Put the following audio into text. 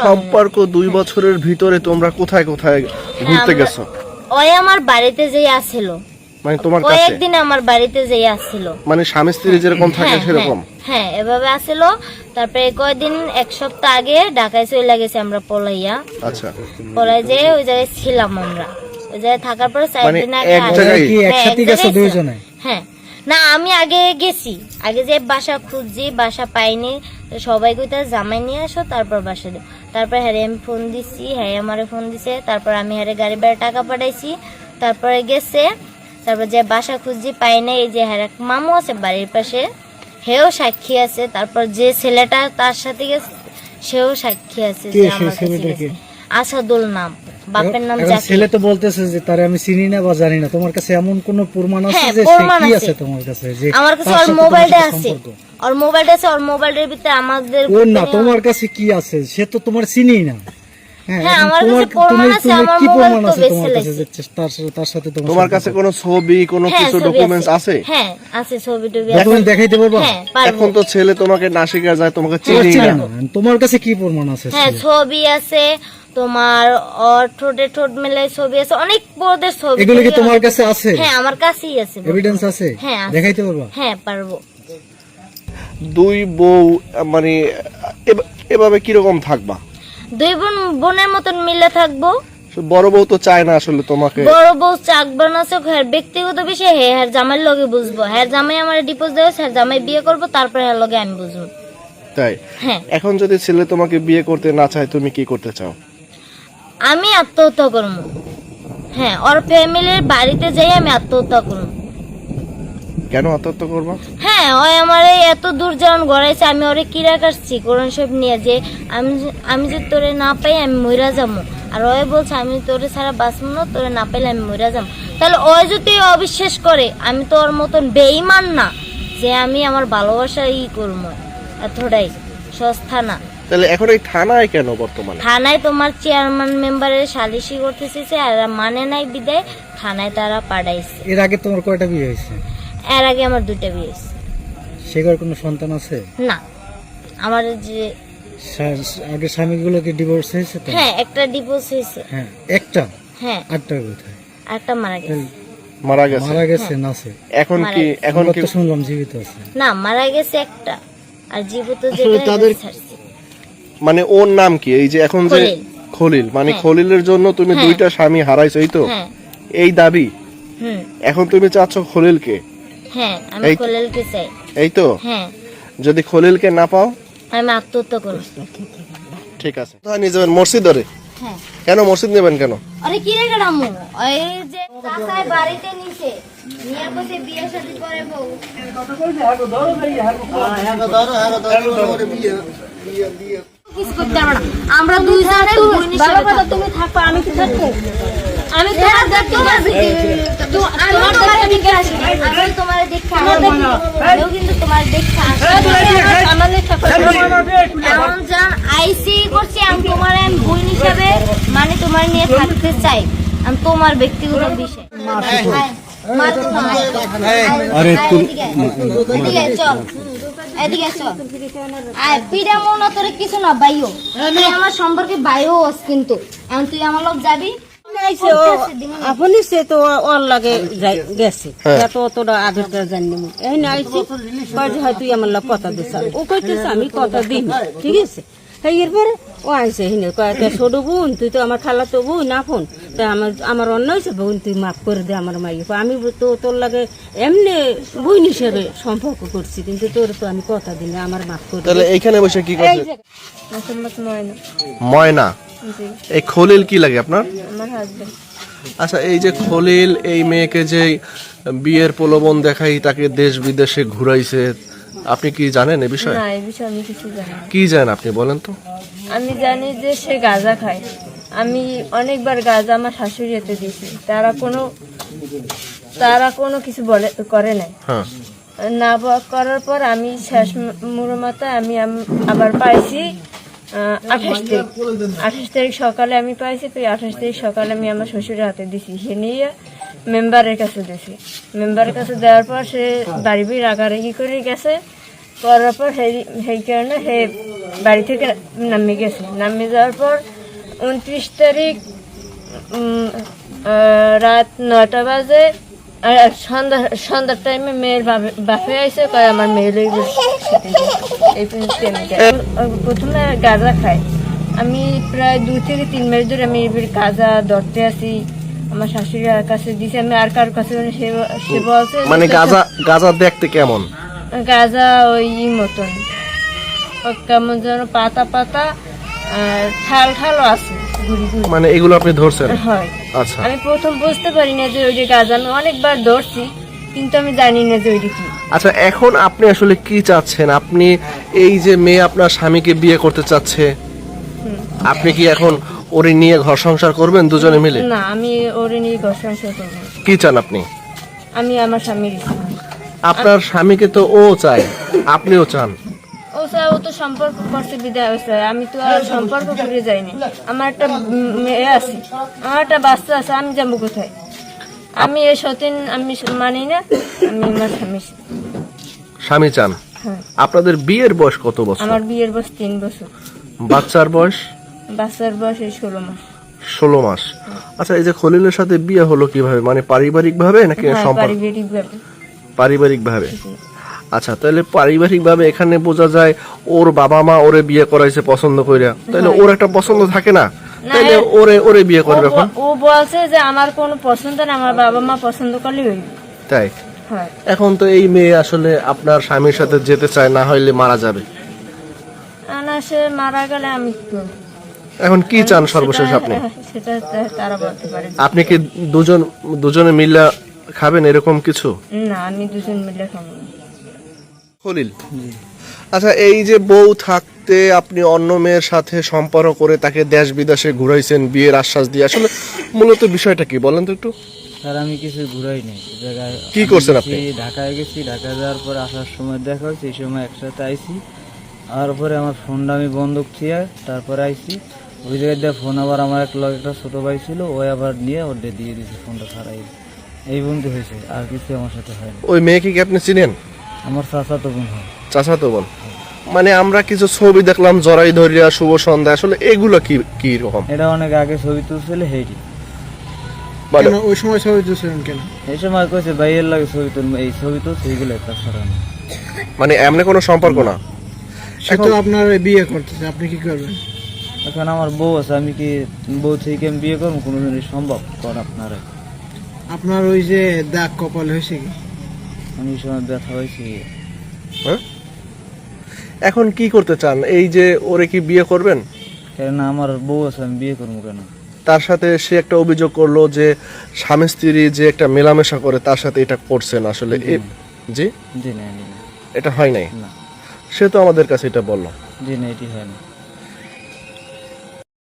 সম্পর্ক 2 বছরের ভিতরে তোমরা কোথায় কোথায় ঘুরতে গেছো? ওই আমার বাড়িতে যেই আসছিল, মানে তোমার ওই কাছে একদিন আমার বাড়িতে যেই আসছিল, মানে স্বামী স্ত্রী যেরকম থাকে সেরকম? হ্যাঁ এভাবে আসছিল। তারপরে কয়েকদিন 1 সপ্তাহ আগে ঢাকায় চলে গেছে আমরা পলাইয়া। আচ্ছা, পলাই যে ওই জায়গায় ছিলাম আমরা, ওই জায়গায় থাকার পর 4 দিন আগে এক জায়গায় কি একসাথে গেছো দুইজনে? হ্যাঁ না, আমি আগে গেছি, আগে যে বাসা খুঁজছি, বাসা পাইনি, সবাই কইতা জামাই নিয়ে আসো তারপর বাসা দিও। তারপর হ্যাঁ আমি ফোন দিছি, হ্যাঁ আমারে ফোন দিছে, তারপর আমি হ্যাঁ গাড়ি ভাড়া টাকা পাঠাইছি, তারপরে গেছে। তারপর যে বাসা খুঁজছি পাই নাই, এই যে হ্যাঁ এক মামু আছে বাড়ির পাশে, হেও সাক্ষী আছে। তারপর যে ছেলেটা তার সাথে গেছে সেও সাক্ষী আছে যে আমার কাছে গেছে। আসাদুল নাম, বাপের নাম জাকির। ছেলে তো বলতেছে যে তারে আমি চিনি না বা জানি না, তোমার কাছে এমন কোন প্রমাণ আছে হ্যাঁ, যে প্রমাণ সে কি আছে। আছে তোমার কাছে? যে আমার কাছে তার ওর সাথে মোবাইলটা তোমার আছে, সম্পর্ক? ওর মোবাইলটা আছে, ওর মোবাইলের ভিতরে আমাদের ওর না, তোমার কাছে কি আছে? সে তো তোমার চিনি না। হ্যাঁ, আমার কাছে প্রমাণ আছে, আমার কি মোবাইল প্রমাণ তো আছে বেঁচে তোমার কাছে লাইছে। যে তার সাথে তোমার কাছে কোনো ছবি কোনো হ্যাঁ, কিছু ছবি ডকুমেন্টস আছে? হ্যাঁ আছে, ছবি টবি এখন আছে। দেখাইতে পারবা? হ্যাঁ পারবো। এখন তো ছেলে তোমাকে না শিখা যায়, তোমাকে তোমার চিনি চিনি না। না, তোমার কাছে কি প্রমাণ আছে? হ্যাঁ ছবি আছে তোমার, ওর ঠোঁটে ঠোঁট মেলে ছবি আছে, অনেক বড়দের ছবি। এগুলো কি তোমার কাছে আছে? হ্যাঁ আমার কাছেই আছে, এভিডেন্স আছে? হ্যাঁ আছে। দেখাইতে পারবা? হ্যাঁ পারবো। 2 বউ মানে এভাবে কিরকম থাকবা? 2 বোনের মতন মিলে থাকবো। বড় বউ তো চায় না আসলে তোমাকে। বড় বউ চাকবা না, হ্যাঁ ব্যক্তিগত বিষয়, হ্যাঁ জামাইয়ের লগে বুঝবো, হ্যাঁ জামাই আমার ডিপোজ দেওয়া, হ্যাঁ জামাই বিয়ে করবো, তারপরে হ্যাঁ লগে আমি বুঝবো। তাই? হ্যাঁ এখন যদি ছেলে তোমাকে বিয়ে করতে না চায়, তুমি কি করতে চাও? আমি আত্মহত্যা করবো। হ্যাঁ ওর ফ্যামিলির বাড়িতে যাই আমি আত্মহত্যা করবো। কেন আত্মহত্যা করবা? হ্যাঁ ওই আমার এত দূর যেমন গড়াইছে, আমি ওরে কিরা কাটছি কোরআন সব নিয়ে, যে আমি যে তোরে না পাই আমি মইরা যাবো, আর ওই বলছে আমি তোরে ছাড়া বাঁচবো না, তোরে না পাইলে আমি মইরা যাবো। তাহলে ওই যদি অবিশ্বাস করে, আমি তো ওর মতন বেঈমান না যে আমি আমার ভালোবাসা করবো, এতটাই সস্তা না। তাহলে এখন এই থানায় কেন বর্তমানে? থানায় তোমার চেয়ারম্যান মেম্বারের সালিশি করতেছে, আর মানে নাই বিদায় থানায় তারা পাঠাইছে। এর আগে তোমার কয়টা বিয়ে হয়েছে? এর আগে আমার 2টা বিয়ে হয়েছে। সেটার কোনো সন্তান আছে? না, আমার যে আগে স্বামীগুলো কি ডিভোর্স হয়েছে? তো হ্যাঁ একটা ডিভোর্স হয়েছে। হ্যাঁ একটা। হ্যাঁ আটটা কোথায়? একটা মারা গেছে। মারা গেছে? মারা গেছে না আছে? এখন কি তো শুনলাম জীবিত আছে। না মারা গেছে একটা, আর জীবিত যেটা ছাড়ছে। মানে ওর নাম কি? এই যে এখন যে খলিল। খলিল, মানে হ্যাঁ। খলিলের জন্য তুমি হ্যাঁ। 2টা স্বামী হারাইছো, এই তো? হ্যাঁ এই দাবি হুম এখন তুমি চাচ্ছ খলিলকে? হ্যাঁ আমি এই- খলিলকে চাই। এই তো? হ্যাঁ যদি খলিলকে না পাও আমি আত্মহত্যা করব। ঠিক আছে। কোথায় নিয়ে যাবেন? মসজিদ ধরে? হ্যাঁ কেন মসজিদ নেবেন কেন? আরে কি রে গামু, ওই যে চাচাই বাড়িতে নিছে, নিয়ে বসে বিয়ে শাদী করে বউ। কিছু করতে পারবো না। আমরা দুইজনে তুমি থাকো, আমি কি থাকবো? আমি তোমার দেখতে আসি, আমি তোমার দিকে আসি, আমি তোমার দেখতে আসি, কিন্তু তোমার দেখতে আসি আমার লেখা এমন জান আইসি করছি, আমি তোমার বোন হিসাবে মানে তোমার নিয়ে থাকতে চাই, আমি তোমার ব্যক্তিগত বিষয়। আরে তুই এদিকে চল, এদিকে চল। আয় পিড়া মনে তোরে কিছু না বাইও, তুই আমার সম্পর্কে বাইও আস, কিন্তু এখন তুই আমার লোক যাবি। আপনি সে তো ওর লাগে গেছে, এত অতটা আদর করে জানি এই আইসি হয় তুই আমার লোক কথা দিস, ও কইতেছে আমি কথা দিই, ঠিক আছে। এরপরে ও আইসে হিনে কয়েকটা ছোট বোন, তুই তো আমার খালা তো বোন না ফোন, তাই আমার অন্য হয়েছে বোন, তুই মাফ করে দে আমার মাইকে। আমি তো তোর লাগে এমনি বোন হিসেবে সম্পর্ক করছি, কিন্তু তোর তো আমি কথা দিলে আমার মাফ করে তাহলে দে। এইখানে বসে কি করছে? ময়না ময়না? এই খলিল কি লাগে আপনার? আমার হাজবেন্ড। আচ্ছা, এই যে খলিল এই মেয়েকে যে বিয়ের প্রলোভন দেখাই তাকে দেশ বিদেশে ঘুরাইছে, আপনি কি জানেন এ বিষয়ে? না এই বিষয়ে আমি কিছু জানি না। কি জানেন আপনি বলেন তো? আমি জানি যে সে গাঁজা খায়, আমি অনেকবার গাঁজা আমার শাশুড়ি হাতে দিয়েছি, তারা কোনো কিছু করে নাই। হ্যাঁ। না করার পর আমি শেষ মুরমাতায় আমি আবার পাইছি 28 তারিখ সকালে আমি পাইছি, তো 28 তারিখ সকালে আমি আমার শ্বশুরের হাতে দিছি, সে নিয়ে মেম্বারের কাছে দিছি। মেম্বারের কাছে দেওয়ার পর সে বাড়ি রাগারাগি করে গেছে, করার পর সেই কারণে হে বাড়ি থেকে নামে গেছে। নামে যাওয়ার পর 29 তারিখ রাত 9টা বাজে সন্ধ্যার টাইমে মেয়ের বাপে আইসে কয় আমার মেয়ে লই এই প্রথমে গাঁজা খায়। আমি প্রায় 2 থেকে 3 মাস ধরে আমি এবার গাঁজা ধরতে আসি, আমার শাশুড়ির কাছে দিছি, আমি আর কার কাছে সে বলছে মানে গাঁজা গাঁজা দেখতে কেমন? গাঁজা ওই মতন কেমন যেন পাতা পাতা আর ঠাল ঠালও আছে ঘুরি ঘুরি। মানে এগুলো আপনি ধরছেন? হয়। আচ্ছা, আমি প্রথম বুঝতে পারি না যে ওইটা গাঁজা, আমি অনেকবার ধরছি কিন্তু আমি জানি না যে ওইটা কি। আচ্ছা, এখন আপনি আসলে কি চাচ্ছেন? আপনি এই যে মেয়ে আপনার স্বামীকে বিয়ে করতে চাচ্ছে, আপনি কি এখন ওরে নিয়ে ঘর সংসার করবেন দুজনে মিলে? না, আমি ওরে নিয়ে ঘর সংসার করবো না। কি চান আপনি? আমি আমার স্বামীর ইচ্ছা। আপনার স্বামীকে তো ও চায়, আপনিও চান। ও স্যার, ও তো সম্পর্ক করছে বিদায় হয়েছে, আমি তো আর সম্পর্ক করে যাইনি। আমার একটা মেয়ে আছে, আমার একটা বাচ্চা আছে, আমি যাবো কোথায়? আমি এই সতীন আমি মানি না, আমি আমার স্বামী চান। হ্যাঁ। আপনাদের বিয়ের বয়স কত বছর? আমার বিয়ের বয়স 3 বছর, বাচ্চার বয়স? বাচ্চার বয়স এই 16 মাস। 16 মাস। আচ্ছা, এই যে খলিলের সাথে বিয়ে হলো কিভাবে? মানে পারিবারিক ভাবে নাকি হ্যাঁ, সম্পর্ক? পারিবারিকভাবে। পারিবারিক ভাবে। আচ্ছা, তাহলে পারিবারিক ভাবে এখানে বোঝা যায় ওর বাবা মা ওরে বিয়ে করাইছে পছন্দ কইরা, তাহলে ওর একটা পছন্দ থাকে না, তাহলে ওরে বিয়ে করবে এখন? ও বলছে যে আমার কোনো পছন্দ না, আমার বাবা মা পছন্দ করলে হইবে। তাই? হয়। এখন তো এই মেয়ে আসলে আপনার স্বামীর সাথে যেতে চায়, না হইলে মারা যাবে। না, সে মারা গেলে আমি কি করব? এখন কি চান সর্বশেষ আপনি? সেটা তারা বলতে পারে। আপনি কি দুজনে মিলে খাবেন এরকম কিছু? না, আমি দুজন মিলে খাবো না। খলিল, আচ্ছা, এই যে বউ থাকতে আপনি অন্য মেয়ের সাথে সম্পর্ক করে তাকে দেশ বিদেশে ঘুরাইছেন বিয়ের আশ্বাস দিয়ে, আসলে মূলত বিষয়টা কি বলেন তো একটু? স্যার আমি কিছু ঘুরাই নাই জায়গায়। কি করছেন আপনি? ঢাকায় গেছি, ঢাকা যাওয়ার পরে আসার সময় দেখা হয়েছে, এই সময় একসাথে আইছি। আর পরে আমার ফোনটা আমি বন্ধক ছিয়া তারপরে আইছি। ওই জায়গায় দিয়ে ফোন আবার আমার একটা ছোট ভাই ছিল, ওই আবার নিয়ে ওর দিয়ে দিয়েছে ফোনটা ছাড়াই। এই বন্ধু হয়েছে, আর কিছু আমার সাথে হয়নি। ওই মেয়েকে কি আপনি চিনেন? আমার চাচাতো বোন হয়। চাচাতো বোন? মানে আমরা কিছু ছবি দেখলাম, জরাই ধরিয়া, শুভ সন্ধ্যা, আসলে এগুলো কি রকম? এটা অনেক আগে ছবি তুলছিল হেইটি। মানে ওই সময় ছবি তুলছিলেন কেন? এই সময় কইছে ভাইয়ের লাগে ছবি তুলবো, এই ছবি তো সেইগুলো তাছাড়া না। মানে এমনি কোনো সম্পর্ক না? সে তো আপনার বিয়ে করতেছে, আপনি কি করবেন? এখন আমার বউ আছে, আমি কি বউ থেকে আমি বিয়ে করবো? কোনোদিনই সম্ভব কর আপনারা? আপনার ওই যে দাগ কপালে হয়েছে কি? আমি এই সময় ব্যথা হয়েছি। হ্যাঁ? এখন কি করতে চান? এই যে ওরে কি বিয়ে করবেন? কেন আমার বউ আছে, আমি বিয়ে করবো কেন? তার সাথে সে একটা অভিযোগ করলো যে স্বামী স্ত্রী যে একটা মেলামেশা করে তার সাথে এটা করছেন, আসলে জি জি না, এটা হয় নাই? না। সে তো আমাদের কাছে এটা বললো। জি না, এটি হয় না।